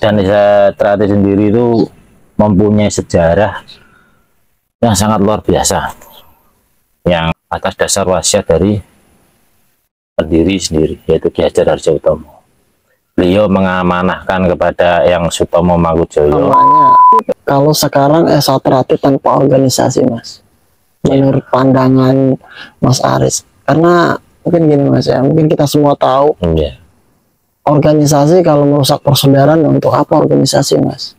Organisasi sendiri itu mempunyai sejarah yang sangat luar biasa, yang atas dasar wasiat dari pendiri sendiri, yaitu Ki Hajar Harjautomo. Beliau mengamanahkan kepada Eyang Sutomo Mangkujoyo. Kalau sekarang Satrati tanpa organisasi, Mas, menurut pandangan Mas Aris, karena mungkin gini Mas ya, mungkin kita semua tahu organisasi kalau merusak persaudaraan, untuk apa organisasi, Mas?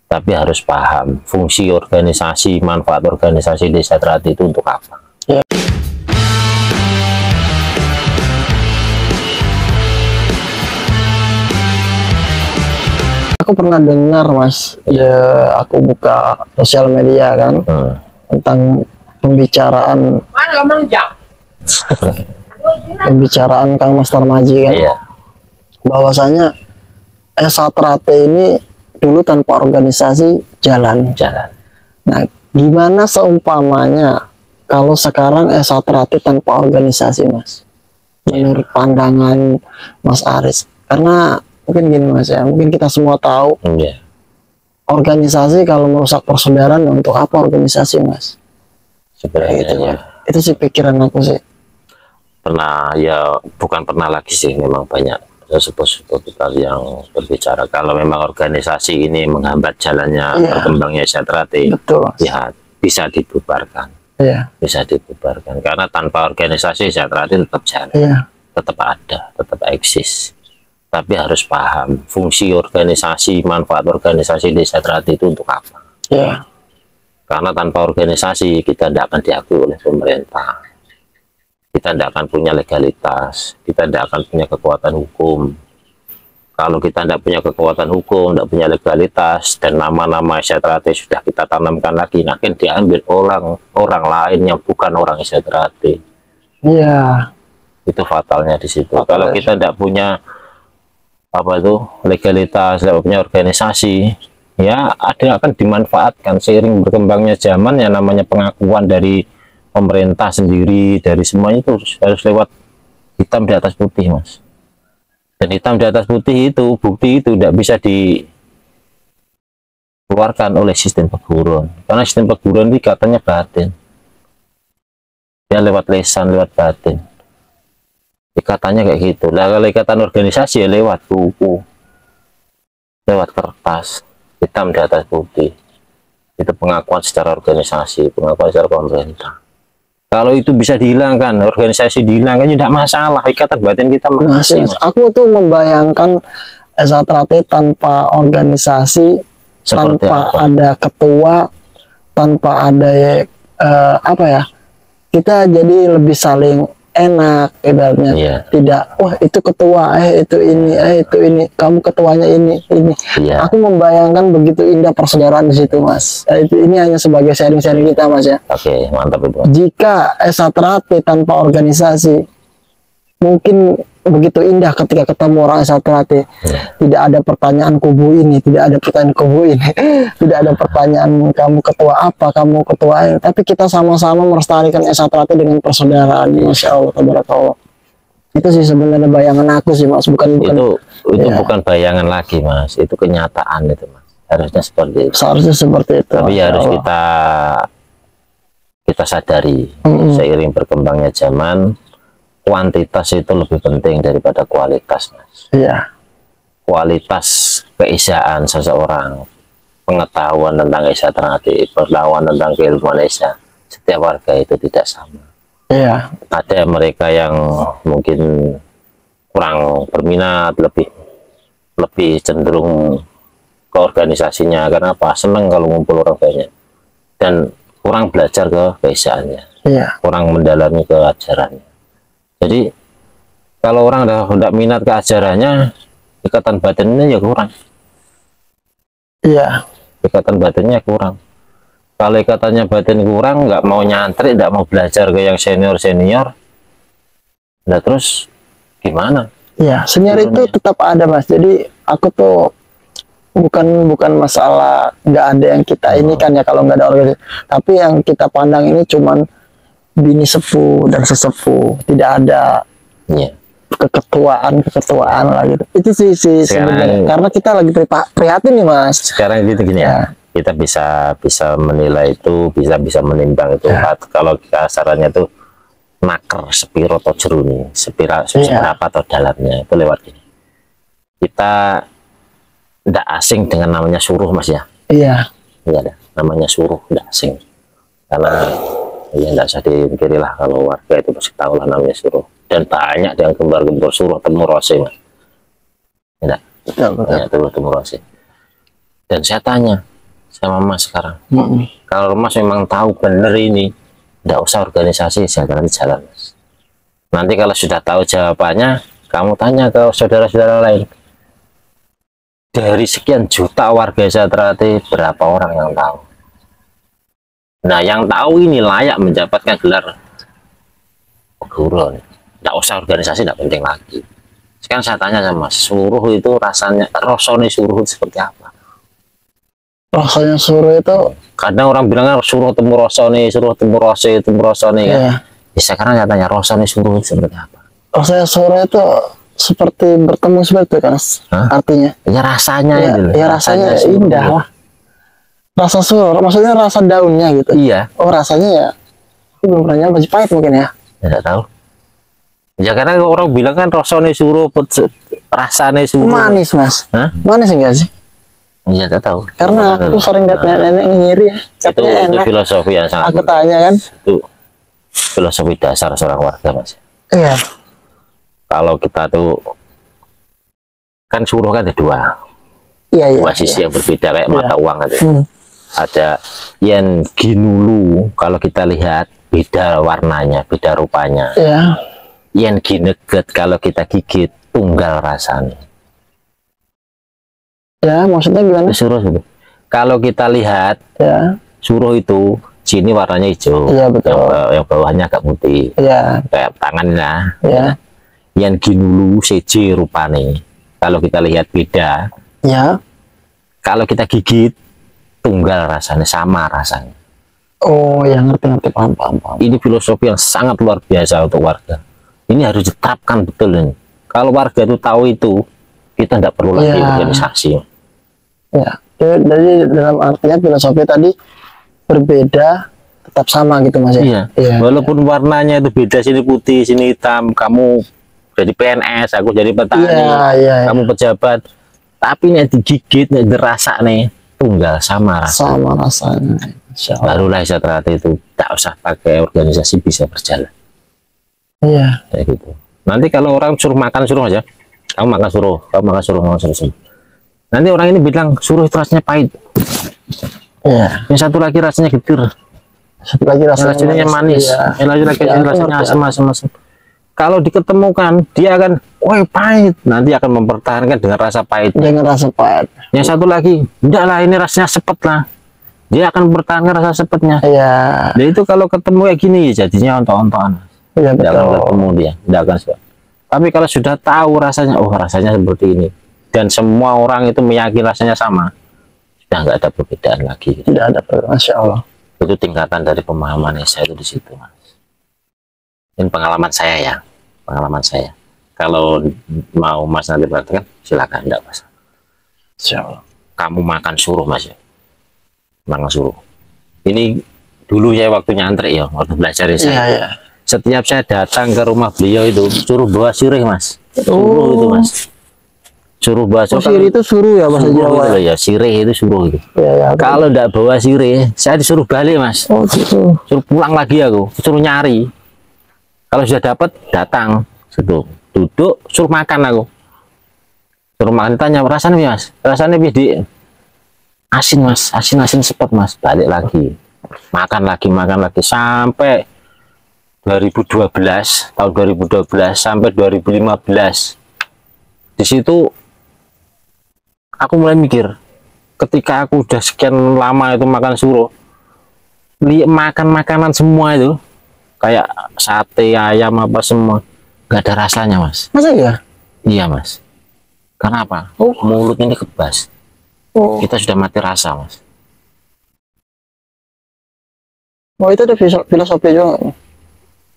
Tapi harus paham fungsi organisasi, manfaat organisasi Desa Trati itu untuk apa. Ya. Aku pernah dengar, Mas, ya aku buka sosial media kan, tentang pembicaraan pembicaraan Kang Mas Tarmaji kan, bahwasanya Satrati ini dulu tanpa organisasi jalan. Nah, gimana seumpamanya kalau sekarang Satrati tanpa organisasi, Mas, menurut pandangan Mas Aris? Karena mungkin gini Mas ya, mungkin kita semua tahu organisasi kalau merusak persaudaraan, untuk apa organisasi, Mas? Sebenarnya itu sih pikiran aku sih. Pernah ya, bukan pernah lagi sih, memang banyak seputar yang berbicara kalau memang organisasi ini menghambat jalannya berkembangnya Satrati, ya bisa dibubarkan. Bisa dibubarkan, karena tanpa organisasi Satrati tetap jalan, tetap ada, tetap eksis. Tapi harus paham fungsi organisasi, manfaat organisasi Desa Trati itu untuk apa. Karena tanpa organisasi kita tidak akan diakui oleh pemerintah, kita tidak akan punya legalitas, kita tidak akan punya kekuatan hukum. Kalau kita tidak punya kekuatan hukum, tidak punya legalitas, dan nama-nama Desa Trati sudah kita tanamkan lagi, akan diambil orang lain yang bukan orang Desa Trati. Itu fatalnya di situ. Kalau kita tidak punya legalitas, tidak punya organisasi, ya ada akan dimanfaatkan. Seiring berkembangnya zaman, yang namanya pengakuan dari pemerintah sendiri, dari semuanya itu harus lewat hitam di atas putih, Mas. Dan hitam di atas putih itu, bukti itu tidak bisa dikeluarkan oleh sistem peguruan, karena sistem peguruan ini katanya batin, ya lewat lisan, lewat batin. Ikatannya kayak gitu. Lah kalau ikatan organisasi ya lewat buku, lewat kertas, hitam di atas putih. Itu pengakuan secara organisasi, pengakuan secara pemerintah. Kalau itu bisa dihilangkan, organisasi dihilangkan, tidak masalah. Ikatan batin kita masih. Aku tuh membayangkan Satrati tanpa organisasi, seperti tanpa ada ketua, tanpa ada kita jadi lebih saling enak, ibaratnya tidak, wah itu ketua, itu ini, kamu ketuanya ini. Aku membayangkan begitu indah persaudaraan di situ, Mas. Ini hanya sebagai sharing-sharing kita, Mas ya. Oke, mantap itu. Jika Satrati tanpa organisasi, mungkin begitu indah ketika ketemu orang Satrati. Tidak ada pertanyaan kubu ini, tidak ada pertanyaan kubu ini, tidak ada pertanyaan kamu ketua apa, kamu ketua ini, tapi kita sama-sama melestarikan Satrati dengan persaudaraan. Masya Allah, tabarakallah. Itu sih sebenarnya bayangan aku sih, Mas. Bukan itu bukan bayangan lagi, Mas. Itu kenyataan itu, Mas. Harusnya seperti itu. Seharusnya seperti itu. Tapi harus kita sadari, seiring berkembangnya zaman, kuantitas itu lebih penting daripada kualitas, Mas. Kualitas keisaan seseorang, pengetahuan tentang Desa Trati, pengetahuan tentang keilmuan desa, setiap warga itu tidak sama. Ada mereka yang mungkin kurang berminat, lebih cenderung ke organisasinya, karena apa? Senang kalau ngumpul orang banyak, dan kurang belajar ke keisaannya, kurang mendalami ke ajarannya. Jadi kalau orang udah minat ke ajarannya, ikatan batinnya ya kurang. Ikatan batinnya kurang. Kalau ikatannya batin kurang, nggak mau nyantri, nggak mau belajar ke yang senior, nah terus gimana? Senior itu tetap ada, Mas. Jadi aku tuh bukan masalah nggak ada yang kita ini kan ya, kalau nggak ada organisasi. Tapi yang kita pandang ini cuman bini sepuh dan sesepuh, tidak ada keketuaan lah gitu. Itu sih sebenarnya karena kita lagi prihatin nih Mas. Sekarang gitu gini ya, kita bisa menilai itu, bisa menimbang itu kalau kasarannya tuh naker sepiro atau jeruni, seberapa atau dalamnya itu lewat gini. Kita tidak asing dengan namanya suruh Mas ya. Iya ada namanya suruh, tidak asing karena ya tidak usah dipikiri lah, kalau warga itu pasti tahu lah namanya suruh, dan banyak yang gembar-gembor suruh temu rose Mas. Tidak temu rose. Dan saya tanya sama Mas sekarang, kalau Mas memang tahu benar ini, tidak usah organisasi, saya nanti jalan Mas. Nanti kalau sudah tahu jawabannya, kamu tanya ke saudara-saudara lain, dari sekian juta warga Sejahtera berapa orang yang tahu? Nah, yang tahu ini layak mendapatkan gelar guru. Tidak usah organisasi, tidak penting lagi. Sekarang saya tanya sama Mas, suruh itu rasanya, rasanya suruh itu seperti apa? Rasanya suruh itu kadang orang bilang suruh temu rasane, suruh temu rasane kan. Ya, sekarang saya tanya, rasanya suruh itu seperti apa? Rasanya suruh itu seperti bertemu seperti itu kan artinya ya rasanya itu rasanya indah lah, rasa suruh maksudnya rasa daunnya gitu. Iya, rasanya ya aku belum pernah nyoba, pahit mungkin ya, tidak tahu ya, karena orang bilang kan rasanya suruh, rasanya suruh manis Mas. Manis enggak sih? Iya, tidak tahu karena aku sering lihat nenek nyiri ya, itu filosofi yang sangat aku tanya kan, itu filosofi dasar seorang warga Mas. Iya. Kalau kita tuh kan suruh kan ada dua sisi yang berbeda kayak mata uang aja. Ada yang ginulu, kalau kita lihat beda warnanya, beda rupanya. Yang gineget, kalau kita gigit tunggal rasanya. Ya, maksudnya gimana? Suruh itu. Kalau kita lihat suruh itu sini warnanya hijau, yang bawahnya agak putih, kayak tangannya. Yang ginulu seje rupane, kalau kita lihat beda. Kalau kita gigit tunggal rasanya, sama rasanya. Oh, yang ngerti paham. Ini filosofi yang sangat luar biasa untuk warga. Ini harus diterapkan betul ini. Kalau warga itu tahu itu, kita tidak perlu lagi organisasi. Jadi dalam artinya filosofi tadi berbeda tetap sama gitu Mas ya. Walaupun warnanya itu beda, sini putih sini hitam, kamu jadi PNS, aku jadi petani, kamu pejabat, tapi nih digigit, nih dirasa nih tunggal sama rasanya. Barulah Sejahtera itu tak usah pakai organisasi, bisa berjalan. Kayak gitu. Nanti kalau orang suruh makan, suruh aja, kamu makan suruh. Nanti orang ini bilang suruh itu rasanya pahit. Yang satu lagi rasanya getir, satu lagi rasanya manis, yang lagi rasanya asam. Kalau diketemukan, dia akan, woi pahit, nanti akan mempertahankan dengan rasa pahit. Yang satu lagi, enggak lah, ini rasanya sepet lah, dia akan mempertahankan rasa sepetnya. Jadi itu kalau ketemu kayak gini, jadinya ontok-ontokan. Tidak akan ketemu dia, tidak akan. Tapi kalau sudah tahu rasanya, oh rasanya seperti ini, dan semua orang itu meyakini rasanya sama, sudah nggak ada perbedaan lagi. Tidak ada perbedaan, Masya Allah. Itu tingkatan dari pemahaman saya itu di situ, Mas. Ini pengalaman saya ya. Pengalaman saya. Kalau mau Mas nanti perhatikan, silakan, enggak Mas. Kamu makan suruh Mas ya. Makan suruh. Ini dulu ya waktu nyantri ya, waktu belajar saya. Setiap saya datang ke rumah beliau itu suruh bawa sirih Mas. Suruh itu Mas. Suruh bawa sirih itu suruh ya Mas Jawa. Ya, sirih itu suruh itu. Kalau enggak bawa sirih, saya disuruh balik Mas. Gitu. Suruh pulang lagi aku, suruh nyari. Kalau sudah dapat, datang, duduk, suruh makan aku. Suruh makan, tanya, rasanya Mas? Rasanya di asin Mas, asin sepet Mas. Balik lagi, makan lagi, sampai 2012, tahun 2012 sampai 2015. Di situ aku mulai mikir, ketika aku udah sekian lama itu makan suruh, makan makanan semua itu, kayak sate ayam apa semua, nggak ada rasanya Mas. Masa ya? Iya Mas. Karena apa? Mulut ini kebas. Kita sudah mati rasa Mas. Itu ada filosofi juga.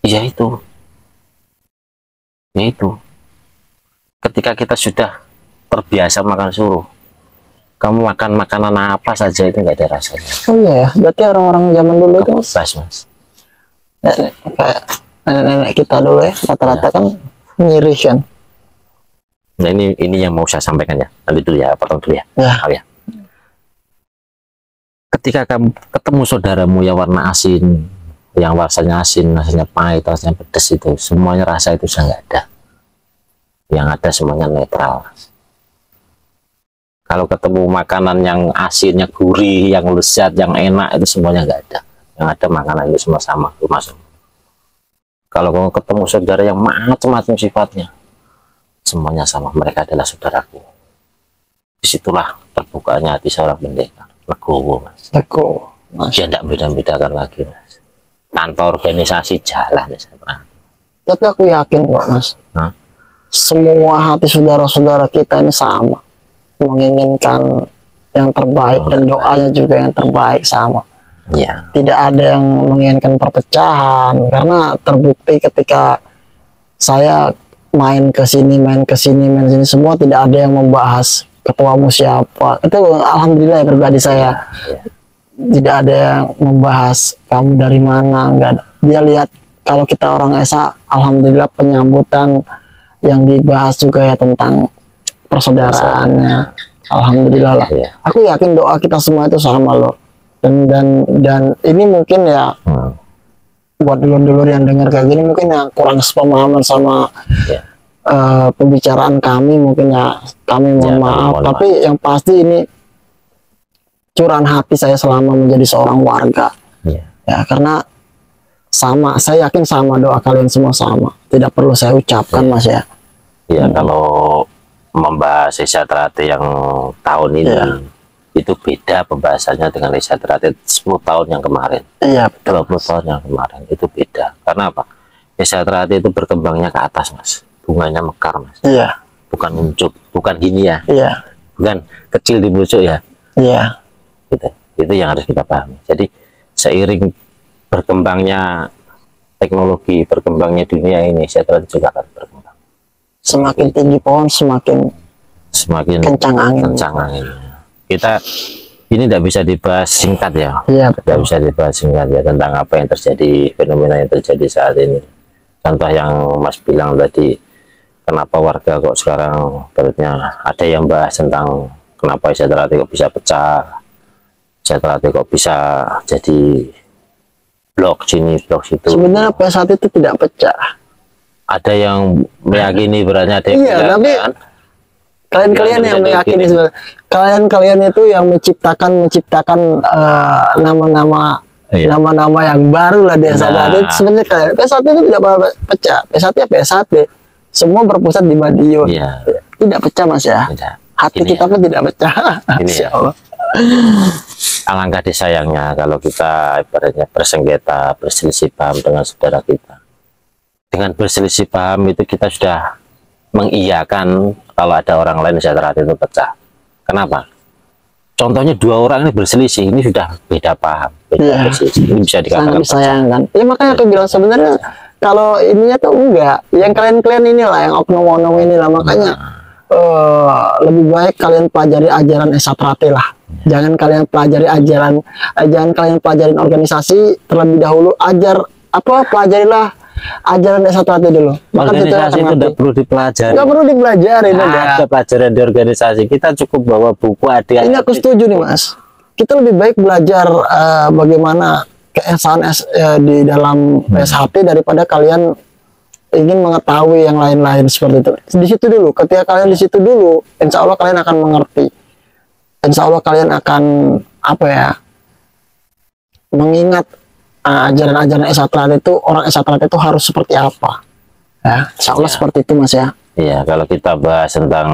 Iya itu. Ya itu. ketika kita sudah terbiasa makan suruh, kamu makan makanan apa saja itu nggak ada rasanya. Oh iya ya, berarti orang-orang zaman dulu itu mas. Kayak nenek kita dulu ya, rata-rata kan nyiri kan. Nah ini yang mau saya sampaikan ya, nanti dulu ya, potong dulu ya. Ya. Ketika kamu ketemu saudaramu yang warna asin, yang rasanya asin, rasanya pahit, rasanya pedas, itu semuanya rasa itu sudah nggak ada. Yang ada semuanya netral. Kalau ketemu makanan yang asinnya gurih, yang lezat, yang enak, itu semuanya nggak ada. Yang ada makanan itu semua sama, masuk. Kalau kamu ketemu saudara yang macam-macam sifatnya, semuanya sama, mereka adalah saudaraku. Disitulah terbukanya hati seorang pendekar. Legowo, mas. Legowo, mas. Dia tidak beda-bedakan lagi, mas. Tanpa organisasi jalan ya, tapi aku yakin kok, mas. Semua hati saudara-saudara kita ini sama, menginginkan yang terbaik, dan doanya juga yang terbaik sama. Ya. Tidak ada yang menginginkan perpecahan, karena terbukti ketika saya main ke sini, semua tidak ada yang membahas ketuamu siapa. Itu alhamdulillah ya, pribadi saya. Tidak ada yang membahas kamu dari mana, enggak ada. Dia lihat kalau kita orang Esa, alhamdulillah penyambutan yang dibahas juga ya tentang persaudaraannya. Alhamdulillah lah. Aku yakin doa kita semua itu sama loh. Dan ini mungkin ya buat dulur-dulur yang dengar kayak gini mungkin ya kurang sepemahaman sama pembicaraan kami, mungkin ya kami mohon maaf, tapi yang pasti ini curahan hati saya selama menjadi seorang warga. Ya karena sama, saya yakin sama, doa kalian semua sama, tidak perlu saya ucapkan, mas ya. Ya kalau membahas Reza Trate yang tahun ini itu beda pembahasannya dengan Reza Trate 10 tahun yang kemarin. Iya, 20 tahun yang kemarin itu beda. Karena apa? Reza Trate itu berkembangnya ke atas, mas. Bunganya mekar, mas. Iya. Bukan muncul, bukan gini ya. Iya. Bukan kecil di pucuk ya. Iya. Gitu. Itu yang harus kita pahami. Jadi seiring berkembangnya teknologi, berkembangnya dunia ini, Reza Trate juga akan berkembang. Semakin tinggi pohon, semakin kencang angin. Kita ini tidak bisa dibahas singkat ya. Iya. Tidak bisa dibahas singkat ya tentang apa yang terjadi, fenomena yang terjadi saat ini. Contoh yang Mas bilang tadi, kenapa warga kok sekarang berarti ada yang bahas tentang kenapa Reza Trate kok bisa pecah, Reza Trate kok bisa jadi blok sini, blok situ. Sebenarnya saat itu tidak pecah. Ada yang meyakini berarti ada yang tapi kalian-kalian yang meyakini sebenarnya. Kalian itu yang menciptakan nama-nama nama-nama yang baru lah di P1. Sebenarnya kalian P1 itu tidak pernah pecah. P1 semua berpusat di Madiun. Tidak pecah, mas ya. Hati kita pun tidak pecah. Insya Allah. Alangkah disayangnya kalau kita ibaratnya bersengketa, berselisih paham dengan saudara kita. Dengan berselisih paham itu kita sudah mengiyakan kalau ada orang lain Reza Trate itu pecah. Kenapa? Contohnya 2 orang ini berselisih, ini sudah beda paham, beda ini bisa dikatakan disayangkan. Ya makanya aku bilang sebenarnya kalau ininya tuh enggak, yang kalian inilah yang oknum-oknum inilah, makanya lebih baik kalian pelajari ajaran Reza Trate lah. Jangan kalian pelajari jangan kalian pelajarin organisasi terlebih dahulu, pelajarilah ajaran Reza Trate dulu. Organisasi itu tidak perlu dipelajari. Nggak perlu dipelajari. Ada pelajaran di organisasi. Kita cukup bawa buku adik. Ini aku setuju nih, mas. Kita lebih baik belajar bagaimana keesaan di dalam SHT daripada kalian ingin mengetahui yang lain-lain seperti itu. Di situ dulu. Ketika kalian di situ dulu, insya Allah kalian akan mengerti. Insya Allah kalian akan mengingat ajaran-ajaran Reza Trate itu, orang Reza Trate itu harus seperti apa. Ya, insya Allah seperti itu, mas ya. Iya, kalau kita bahas tentang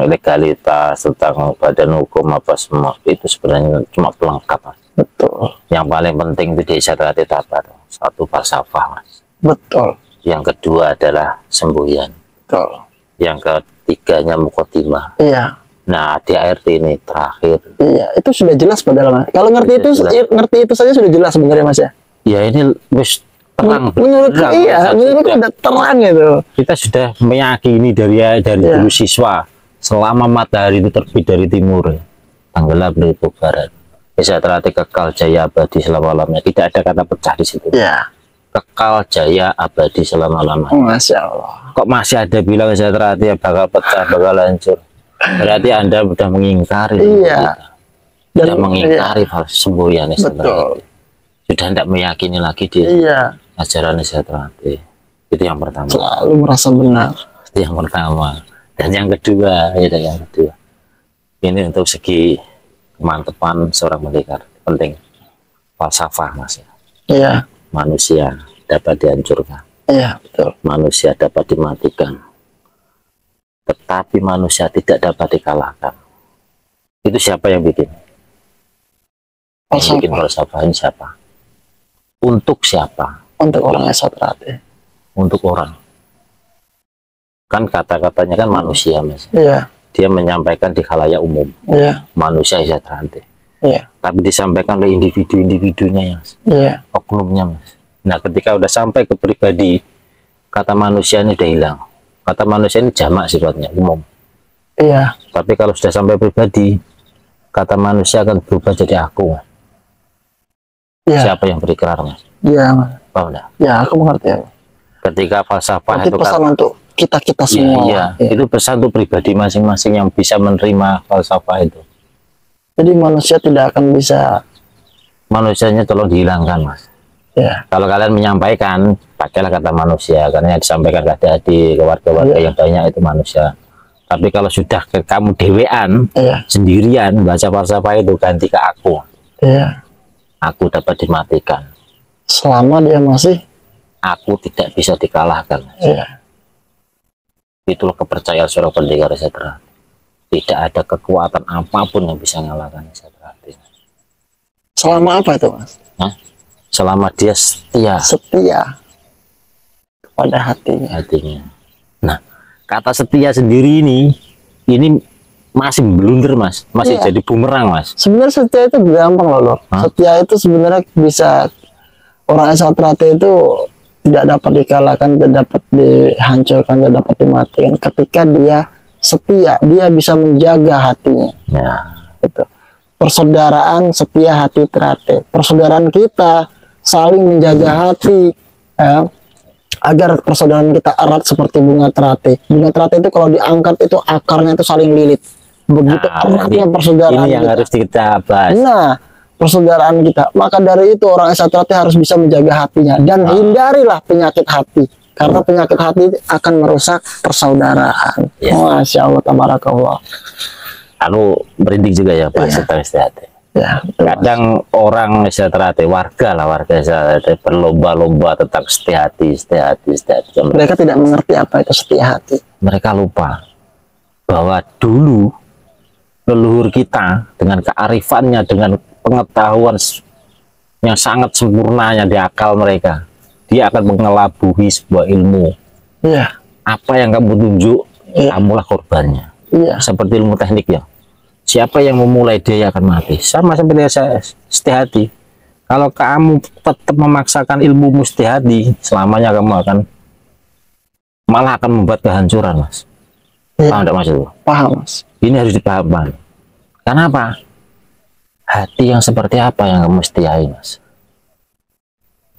legalitas, tentang badan hukum apa semua itu sebenarnya cuma pelengkap, mas. Betul. Yang paling penting di Reza Trate itu apa? Satu, falsafah, mas. Betul. Yang kedua adalah semboyan. Betul. Yang ketiganya mukotimah. Iya. Nah, di ART ini terakhir. Iya, itu sudah jelas padahal, mas. Kalau ngerti itu saja sudah jelas sebenarnya, mas ya. Ya ini wis terang. Menurutku iya, menurutku ada terang itu. Kita sudah meyakini dari dulu siswa, selama matahari itu terbit dari timur, tenggelam dari barat, sejahtera kekal jaya abadi selama-lamanya. Tidak ada kata pecah di situ. Ya. Kekal jaya abadi selama-lamanya. Masya Allah. Kok masih ada bilang sejahtera bakal pecah, bakal hancur? Berarti Anda sudah mengingkari. Iya. Sudah mengingkari semboyan sejahtera. Sudah tidak meyakini lagi di ajaran sejahtera. Itu yang pertama. Selalu merasa benar. Itu yang pertama. Dan yang kedua, ini untuk segi kemantapan seorang pendekar penting. Falsafah, Mas. Iya. Manusia dapat dihancurkan. Iya, betul. Manusia dapat dimatikan. Tetapi manusia tidak dapat dikalahkan. Itu siapa yang bikin? Yang bikin falsafah ini siapa? Untuk siapa? Untuk orang esoterik. Untuk orang. Kan kata-katanya kan manusia, Mas. Iya. Dia menyampaikan di khalayak umum. Iya. Manusia sejahtera. Iya. Tapi disampaikan oleh individu-individunya, Mas. Iya. Oknumnya, Mas. Nah, ketika udah sampai ke pribadi, kata manusia ini udah hilang. Kata manusia ini jamak sifatnya, umum. Iya. Tapi kalau sudah sampai pribadi, kata manusia akan berubah jadi aku. Iya. Siapa yang berikrar, Mas? Iya, Mas. Paham enggak? Ya, aku mengerti. Ketika falsafah itu pesan untuk kita semua. Iya. Itu pesan untuk pribadi masing-masing yang bisa menerima falsafah itu. Jadi manusia tidak akan bisa. Manusianya tolong dihilangkan, Mas. Ya. Kalau kalian menyampaikan, pakailah kata manusia, karena yang disampaikan ke adik-adik, ke warga-warga yang banyak itu manusia. Tapi kalau sudah ke kamu dewean, sendirian, baca falsafah itu, ganti ke aku. Iya. Aku dapat dimatikan. Selama dia masih, aku tidak bisa dikalahkan. Iya. Itulah kepercayaan seorang pendekar sejahtera. Tidak ada kekuatan apapun yang bisa mengalahkan sejahtera. Selama apa itu, Mas? Hah? Selama dia setia kepada hatinya. Nah, kata setia sendiri ini masih blunder, Mas, masih jadi bumerang, Mas. Sebenarnya setia itu gampang loh. Setia itu sebenarnya bisa, orang esoterik itu tidak dapat dikalahkan, tidak dapat dihancurkan, tidak dapat dimatikan. Ketika dia setia, dia bisa menjaga hatinya. Ya. Itu persaudaraan setia hati terakhir. Persaudaraan kita saling menjaga hati, agar persaudaraan kita erat seperti bunga teratai. Bunga teratai itu kalau diangkat itu akarnya itu saling lilit. Begitu eratnya persaudaraan ini yang kita. Harus kita bahas. Nah, persaudaraan kita. Maka dari itu orang esoterik harus bisa menjaga hatinya dan hindarilah penyakit hati. Karena penyakit hati akan merusak persaudaraan. Masya Allah, tabarakallah. Merinding juga ya Pak, tentang istihati. Ya, kadang orang sejahtera, warga sejahtera berlomba-lomba tentang setia hati. Mereka tidak mengerti apa itu setia hati. Mereka lupa bahwa dulu leluhur kita dengan kearifannya, dengan pengetahuan yang sangat sempurnanya di akal mereka, dia akan mengelabuhi sebuah ilmu. Iya. Apa yang kamu tunjuk, kamulah korbannya. Iya. Seperti ilmu teknik ya. Siapa yang memulai dia akan mati. Sama seperti saya setia hati. Kalau kamu tetap memaksakan ilmu setia hati, selamanya kamu akan malah akan membuat kehancuran, Mas. Paham tidak, Mas? Paham, Mas. Ini harus dipahami. Kenapa? Hati yang seperti apa yang kamu setiai, Mas?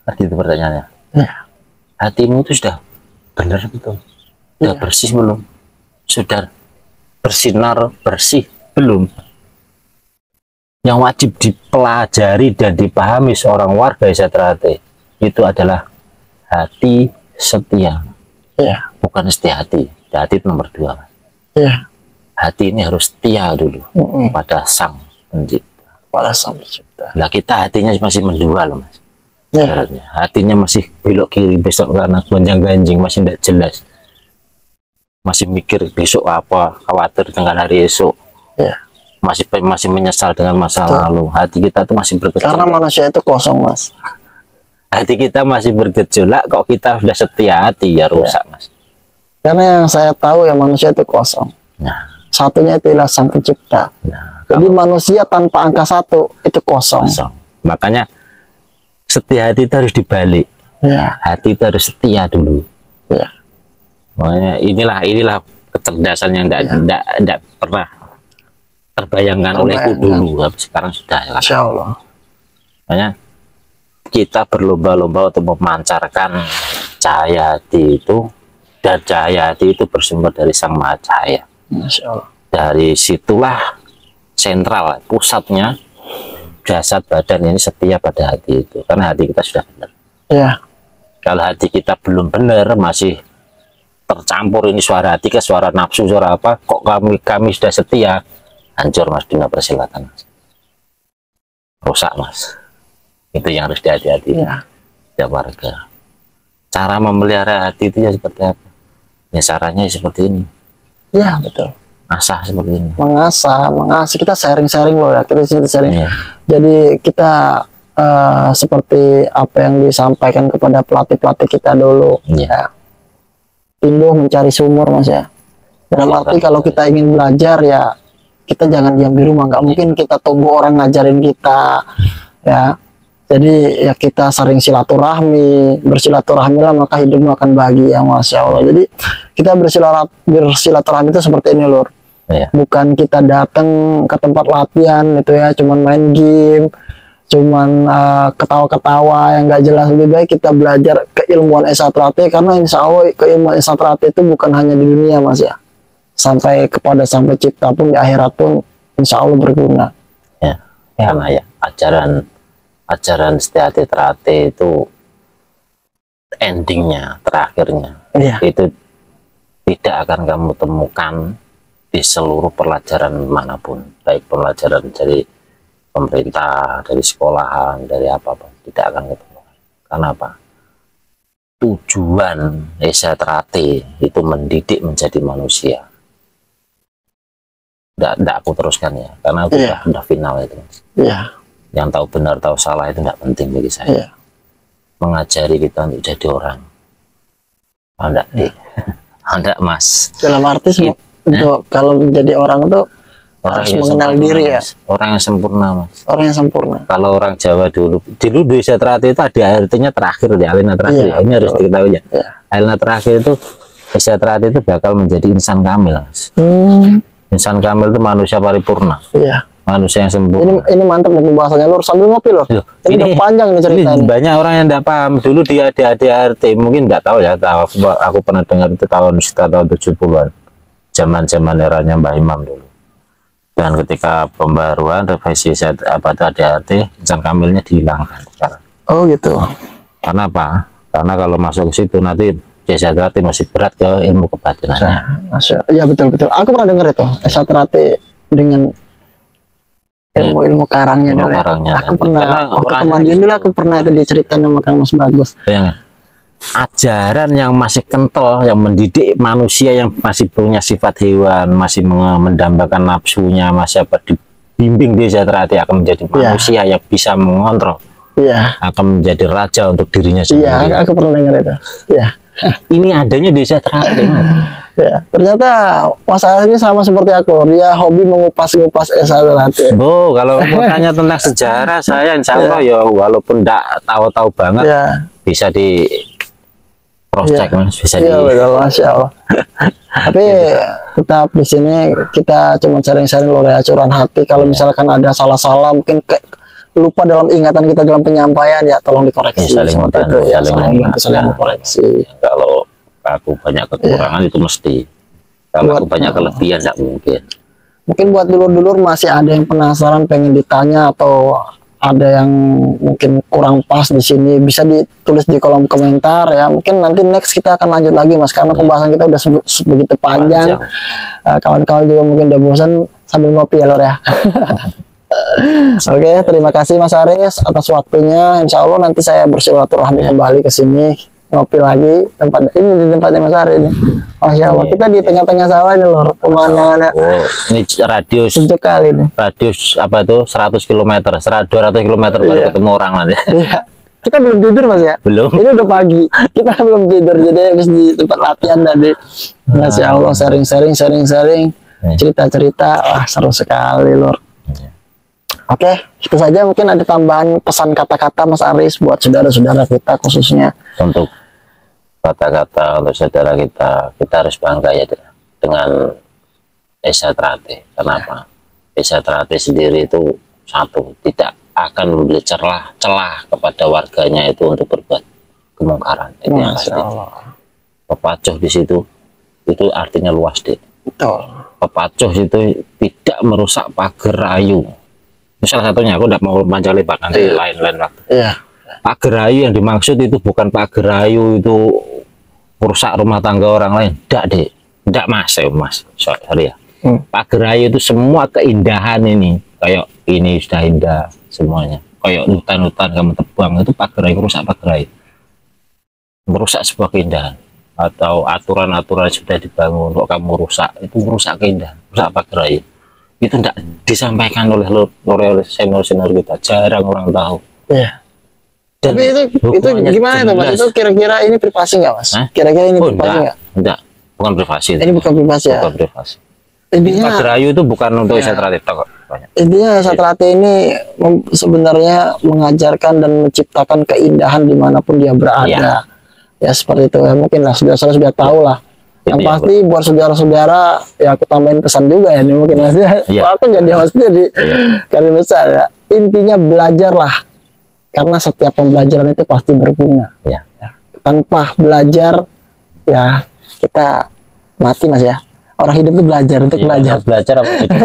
Tadi itu pertanyaannya. Hatimu itu sudah benar betul? Sudah bersih belum? Sudah bersinar bersih belum? Yang wajib dipelajari dan dipahami seorang warga sejahtera itu adalah hati setia. Bukan setia hati. Hati itu nomor 2. Hati ini harus setia dulu pada sang pencipta. Pada sang pencipta. Nah, kita hatinya masih mendua loh, Mas. Hatinya masih belok kiri, besok kanan, gonjang-ganjing, masih tidak jelas. Masih mikir besok apa, khawatir dengan hari esok. Masih menyesal dengan masa lalu. Hati kita tuh masih bergejolak. Karena manusia itu kosong, Mas. Hati kita masih bergejolak, kok kita sudah setia hati ya rusak, Mas. Karena yang saya tahu ya manusia itu kosong. Satunya itu adalah sang pencipta. Jadi manusia tanpa angka 1 itu kosong. Makanya setia hati itu harus dibalik. Ya. Hati itu harus setia dulu. Ya. Makanya inilah kecerdasan yang tidak pernah terbayangkan olehku dulu, tapi sekarang sudah ya. Insya Allah. Makanya kita berlomba-lomba untuk memancarkan cahaya hati itu, dan cahaya hati itu bersumber dari Sang Maha Cahaya. Masya Allah. Dari situlah sentral, pusatnya jasad badan ini setia pada hati itu, karena hati kita sudah benar. Ya. Kalau hati kita belum benar, masih tercampur ini suara hati ke suara nafsu, suara apa, kok kami sudah setia, hancur Mas dunia persilatan, Mas. Rusak Mas. Itu yang harus dihati-hati ya warga. Cara memelihara hati itu ya seperti apa? Ya caranya seperti ini. Ya betul. Asah seperti ini. Mengasah kita sharing-sharing loh ya. Kita sharing. Ya. Jadi kita seperti apa yang disampaikan kepada pelatih-pelatih kita dulu. Ya. Pindah mencari sumur Mas ya. Dalam arti kalau kita ingin belajar ya kita jangan diam di rumah. Nggak mungkin kita tunggu orang ngajarin kita ya. Jadi ya kita sering bersilaturahmi lah, maka hidupmu akan bahagia, Masya Allah. Jadi kita bersilaturahmi itu seperti ini lur. Ya. Bukan kita datang ke tempat latihan itu ya, cuman main game, cuman ketawa-ketawa yang nggak jelas. Lebih baik kita belajar keilmuan Esatrate, karena insya Allah keilmuan Esatrate itu bukan hanya di dunia Mas ya, sampai Sang Pencipta pun di akhirat pun insya Allah berguna. Ya, karena ya ajaran Setia Trate itu endingnya, terakhirnya itu tidak akan kamu temukan di seluruh pelajaran manapun, baik pelajaran dari pemerintah, dari sekolahan, dari apapun, tidak akan ketemu. Karena apa? Tujuan Setia Trate itu mendidik menjadi manusia. Tidak aku teruskan ya, karena sudah final itu. Iya. Yang tahu benar tahu salah itu tidak penting bagi saya. Mengajari kita untuk jadi orang. Enggak Mas. Dalam arti untuk kalau menjadi orang itu harus mengenal diri ya. Orang yang sempurna Mas. Orang yang sempurna. Kalau orang Jawa dulu di Setia Trate itu ada artinya terakhir di alina terakhir. Ini harus diketahui ya. Alina terakhir itu Setia Trate itu bakal menjadi insan kamil Mas. Insan kamil itu manusia paripurna. Iya. Manusia yang sempurna. Ini mantap nih pembahasannya lur, sambil ngopi lur. Ini panjang nih ceritanya. Ini banyak orang yang tidak paham. Dulu dia di ADART mungkin nggak tahu ya. Aku pernah dengar itu tahun 70-an. Zaman eranya Mbah Imam dulu. Dan ketika pembaruan revisi ADART, insan kamilnya dihilangkan sekarang. Oh gitu. Karena apa? Karena kalau masuk ke situ nanti Setia Trate masih berat ke ilmu kebatinannya. Iya betul. Aku pernah dengar itu Setia Trate dengan ilmu karangnya dulu. Aku pernah waktu kemarin dulu aku pernah itu diceritain sama Kang Mas Bagus. Ajaran yang masih kental, yang mendidik manusia yang masih punya sifat hewan, masih mendambakan nafsunya, masih dibimbing di Setia Trate akan menjadi manusia yang bisa mengontrol. Akan menjadi raja untuk dirinya sendiri. Iya, aku pernah dengar itu. Iya. Ini adanya di Setia Trate. Ya, ternyata masalahnya sama seperti aku. Dia hobi mengupas-ngupas Setia Trate. Oh, kalau mau tanya tentang sejarah saya insya Allah ya walaupun tidak tahu-tahu banget bisa di cross check Mas, bisa di. Betul, Masya Allah. Tapi tetap di sini kita cuma sharing-sharing loh ya, curahan hati. Kalau misalkan ada salah-salah mungkin lupa dalam ingatan kita dalam penyampaian ya tolong dikoreksi. Saling koreksi. Kalau aku banyak kekurangan itu mesti. Kalau aku banyak kelebihan tidak mungkin. Mungkin buat dulur-dulur masih ada yang penasaran pengen ditanya atau ada yang mungkin kurang pas di sini bisa ditulis di kolom komentar ya. Mungkin nanti next kita akan lanjut lagi Mas karena pembahasan kita udah begitu panjang. Kawan-kawan juga mungkin udah bosan sambil ngopi ya lor ya. Oke, terima kasih Mas Aris atas waktunya. Insya Allah nanti saya bersilaturahmi kembali ke sini ngopi lagi ini di tempatnya Mas Aris ini. Masya Allah, kita di tengah-tengah sawah ini lor, pemandangannya. Ini radius sejuk kali nih. Radius apa itu 100 km, 200 km baru ketemu orang nanti. Kita belum tidur Mas ya? Belum. Ini udah pagi, kita belum tidur jadi habis di tempat latihan tadi. Masya Allah, sharing, cerita-cerita, wah seru sekali lor. Oke, itu saja. Mungkin ada tambahan pesan kata-kata Mas Aris buat saudara-saudara kita khususnya. Untuk kata-kata untuk saudara kita harus bangga ya dengan Desa Trate. Kenapa? Desa Trate sendiri itu satu, tidak akan memberi celah kepada warganya itu untuk berbuat kemungkaran. Itu yang pasti. Pepacuh di situ itu artinya luas, Dek. Betul. Pepacuh itu tidak merusak pagar ayu. Salah satunya, aku tidak mau panjang lebar, nanti lain-lain waktu. Iya. Pagar ayu yang dimaksud itu bukan pagar ayu itu merusak rumah tangga orang lain. Tidak, Dek. Tidak, Mas. Sorry ya. Pagar ayu itu semua keindahan ini. Kayak ini sudah indah semuanya. Kayak hutan-hutan kamu tebang itu pagar ayu, merusak pagar ayu. Merusak sebuah keindahan. Atau aturan-aturan sudah dibangun, kok kamu rusak, itu merusak keindahan, rusak pagar ayu. Itu tidak disampaikan oleh senior-senior kita, jarang orang tahu. Iya. Tapi itu gimana itu, Mas? Itu kira-kira ini privasi nggak, Mas? Kira-kira ini privasi nggak? Enggak, bukan privasi. Ini bukan privasi ya? Bukan privasi. Intinya pagar ayu itu bukan untuk Desa Trate kok. Intinya Desa Trate ini sebenarnya mengajarkan dan menciptakan keindahan dimanapun dia berada. Ya seperti itu ya, mungkin lah saudara-saudara sudah tahu lah. Yang pasti buat saudara-saudara ya aku tambahin pesan juga ya ini mungkin maksudnya aku jadi kali besar ya. Intinya belajarlah, karena setiap pembelajaran itu pasti berguna. Tanpa belajar ya kita mati, Mas ya. Orang hidup itu belajar untuk belajar apa itu?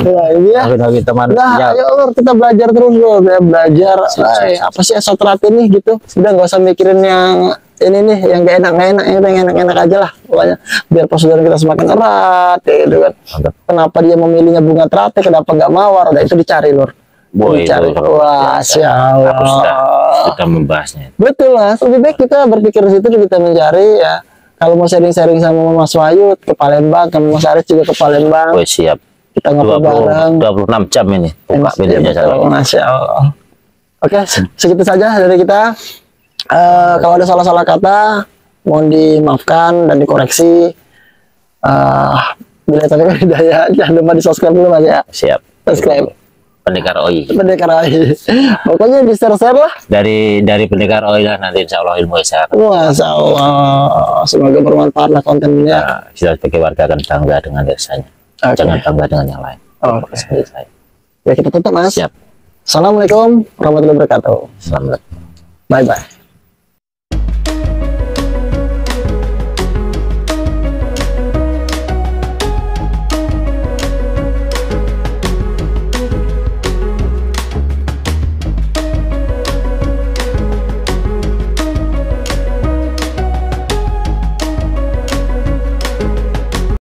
Ayo kita belajar terus loh, belajar. Apa sih Desa Trate ini gitu? Sudah nggak usah mikirin yang ini nih, yang gak enak aja lah pokoknya. Biar persaudaraan kita semakin erat, gitu kan. Kenapa dia memilihnya bunga Trate? Kenapa nggak mawar? Udah itu dicari lor. Dicari. Wah, Allah. Aku sudah membahasnya. Betul lah. Lebih baik kita berpikir di situ, kita mencari ya. Kalau mau sharing-sharing sama Mas Wahyu ke Palembang, sama Mas Aris juga ke Palembang. Oh, siap. Kita ngobrol bareng. 26 jam ini. Buka pintunya jalan. Masya Allah. Oke, segitu saja dari kita. Kalau ada salah-salah kata, mohon dimaafkan dan dikoreksi. Bila tadi hidayah, jangan lupa di subscribe dulu, Mas ya. Siap. Subscribe. Pendekar OI. Pokoknya di share lah. Dari Pendekar OI lah, nanti insya Allah ilmu saya. Masya Allah. Semoga bermanfaat lah kontennya. Nah, kita sebagai warga akan bangga dengan desanya. Jangan bangga dengan yang lain. Ya kita tutup, Mas. Siap. Assalamualaikum warahmatullahi wabarakatuh. Assalamualaikum. Bye-bye.